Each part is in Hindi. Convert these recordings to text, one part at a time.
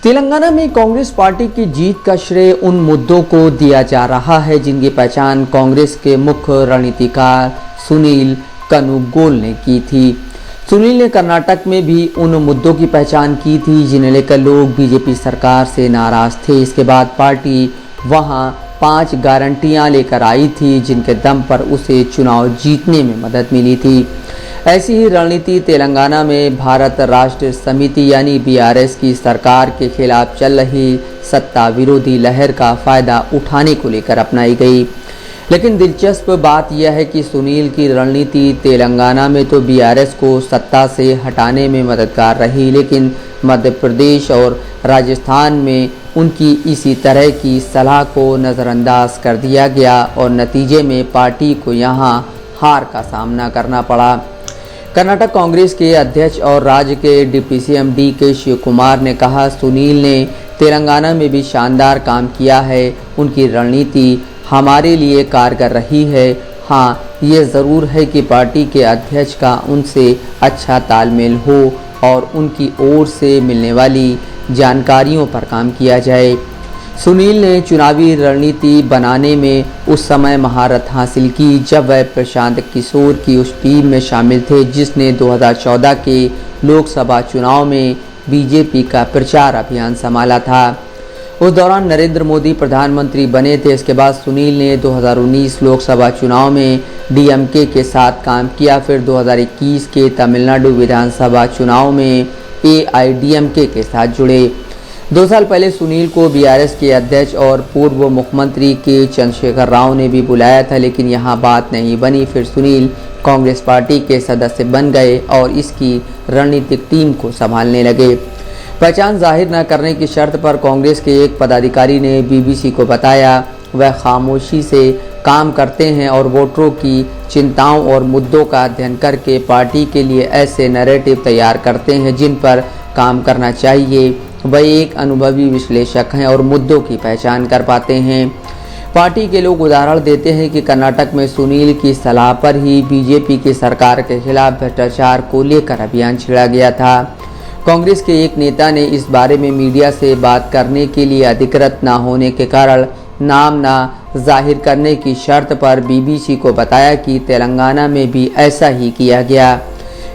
तेलंगाना में कांग्रेस पार्टी की जीत का श्रेय उन मुद्दों को दिया जा रहा है जिनकी पहचान कांग्रेस के मुख्य रणनीतिकार सुनील कनुगोल ने की थी। सुनील ने कर्नाटक में भी उन मुद्दों की पहचान की थी जिन्हें लेकर लोग बीजेपी सरकार से नाराज थे। इसके बाद पार्टी वहां 5 गारंटियां लेकर आई थी जिनके दम पर उसे चुनाव जीतने में मदद मिली थी। ऐसी ही रणनीति तेलंगाना में भारत राष्ट्र समिति यानी बीआरएस की सरकार के खिलाफ चल रही सत्ता विरोधी लहर का फायदा उठाने को लेकर अपनाई गई। लेकिन दिलचस्प बात यह है कि सुनील की रणनीति तेलंगाना में तो बीआरएस को सत्ता से हटाने में मददगार रही, लेकिन मध्य प्रदेश और राजस्थान में उनकी इसी तरह की सलाह को नज़रअंदाज कर दिया गया और नतीजे में पार्टी को यहां हार का सामना करना पड़ा। कर्नाटक कांग्रेस के अध्यक्ष और राज्य के डिप्टी सीएम DK शिवकुमार ने कहा, सुनील ने तेलंगाना में भी शानदार काम किया है। उनकी रणनीति हमारे लिए कारगर रही है। हाँ, ये ज़रूर है कि पार्टी के अध्यक्ष का उनसे अच्छा तालमेल हो और उनकी ओर से मिलने वाली जानकारियों पर काम किया जाए। सुनील ने चुनावी रणनीति बनाने में उस समय महारत हासिल की जब वह प्रशांत किशोर की उस टीम में शामिल थे जिसने 2014 के लोकसभा चुनाव में बीजेपी का प्रचार अभियान संभाला था। उस दौरान नरेंद्र मोदी प्रधानमंत्री बने थे। इसके बाद सुनील ने 2019 लोकसभा चुनाव में DMK के साथ काम किया। फिर 2021 के तमिलनाडु विधानसभा चुनाव में AIADMK के साथ जुड़े। 2 साल पहले सुनील को बीआरएस के अध्यक्ष और पूर्व मुख्यमंत्री के चंद्रशेखर राव ने भी बुलाया था, लेकिन यहां बात नहीं बनी। फिर सुनील कांग्रेस पार्टी के सदस्य बन गए और इसकी रणनीतिक टीम को संभालने लगे। पहचान जाहिर न करने की शर्त पर कांग्रेस के एक पदाधिकारी ने BBC को बताया, वह खामोशी से काम करते हैं और वोटरों की चिंताओं और मुद्दों का अध्ययन करके पार्टी के लिए ऐसे नैरेटिव तैयार करते हैं जिन पर काम करना चाहिए। वह एक अनुभवी विश्लेषक हैं और मुद्दों की पहचान कर पाते हैं। पार्टी के लोग उदाहरण देते हैं कि कर्नाटक में सुनील की सलाह पर ही बीजेपी की सरकार के खिलाफ भ्रष्टाचार को लेकर अभियान छेड़ा गया था। कांग्रेस के एक नेता ने इस बारे में मीडिया से बात करने के लिए अधिकृत न होने के कारण नाम न जाहिर करने की शर्त पर BBC को बताया कि तेलंगाना में भी ऐसा ही किया गया।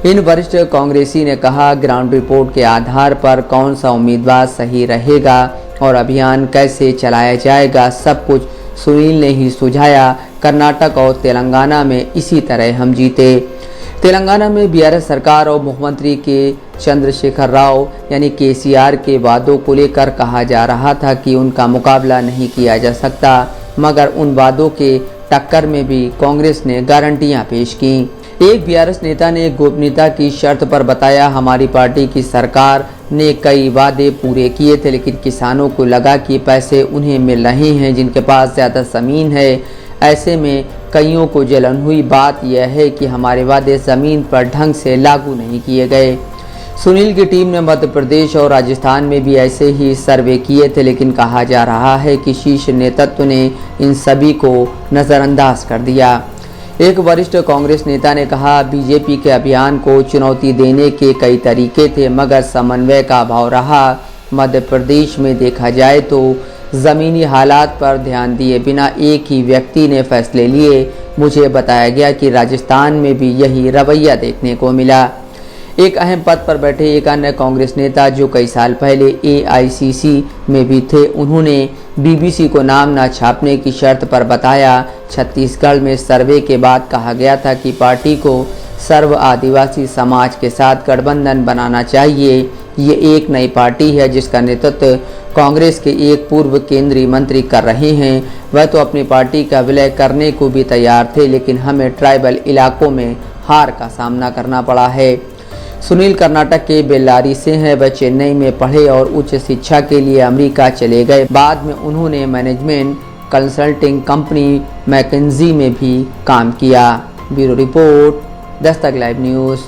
इन वरिष्ठ कांग्रेसी ने कहा, ग्राउंड रिपोर्ट के आधार पर कौन सा उम्मीदवार सही रहेगा और अभियान कैसे चलाया जाएगा, सब कुछ सुनील ने ही सुझाया। कर्नाटक और तेलंगाना में इसी तरह हम जीते। तेलंगाना में बीआरएस सरकार और मुख्यमंत्री के चंद्रशेखर राव यानी KCR के वादों को लेकर कहा जा रहा था कि उनका मुकाबला नहीं किया जा सकता, मगर उन वादों के टक्कर में भी कांग्रेस ने गारंटियां पेश की। एक बीआरएस नेता ने गोपनीयता की शर्त पर बताया, हमारी पार्टी की सरकार ने कई वादे पूरे किए थे, लेकिन किसानों को लगा कि पैसे उन्हें मिल रहे हैं जिनके पास ज़्यादा ज़मीन है। ऐसे में कईयों को जलन हुई। बात यह है कि हमारे वादे ज़मीन पर ढंग से लागू नहीं किए गए। सुनील की टीम ने मध्य प्रदेश और राजस्थान में भी ऐसे ही सर्वे किए थे, लेकिन कहा जा रहा है कि शीर्ष नेतृत्व ने इन सभी को नज़रअंदाज कर दिया। एक वरिष्ठ कांग्रेस नेता ने कहा, बीजेपी के अभियान को चुनौती देने के कई तरीके थे, मगर समन्वय का अभाव रहा। मध्य प्रदेश में देखा जाए तो ज़मीनी हालात पर ध्यान दिए बिना एक ही व्यक्ति ने फैसले लिए। मुझे बताया गया कि राजस्थान में भी यही रवैया देखने को मिला। एक अहम पद पर बैठे एक अन्य कांग्रेस नेता जो कई साल पहले AICC में भी थे, उन्होंने BBC को नाम न छापने की शर्त पर बताया, छत्तीसगढ़ में सर्वे के बाद कहा गया था कि पार्टी को सर्व आदिवासी समाज के साथ गठबंधन बनाना चाहिए। ये एक नई पार्टी है जिसका नेतृत्व कांग्रेस के एक पूर्व केंद्रीय मंत्री कर रहे हैं। वह तो अपनी पार्टी का विलय करने को भी तैयार थे, लेकिन हमें ट्राइबल इलाकों में हार का सामना करना पड़ा है। सुनील कर्नाटक के बेल्लारी से हैं। वह चेन्नई में पढ़े और उच्च शिक्षा के लिए अमेरिका चले गए। बाद में उन्होंने मैनेजमेंट कंसल्टिंग कंपनी मैकेंजी में भी काम किया। Bureau report, Dastak live news.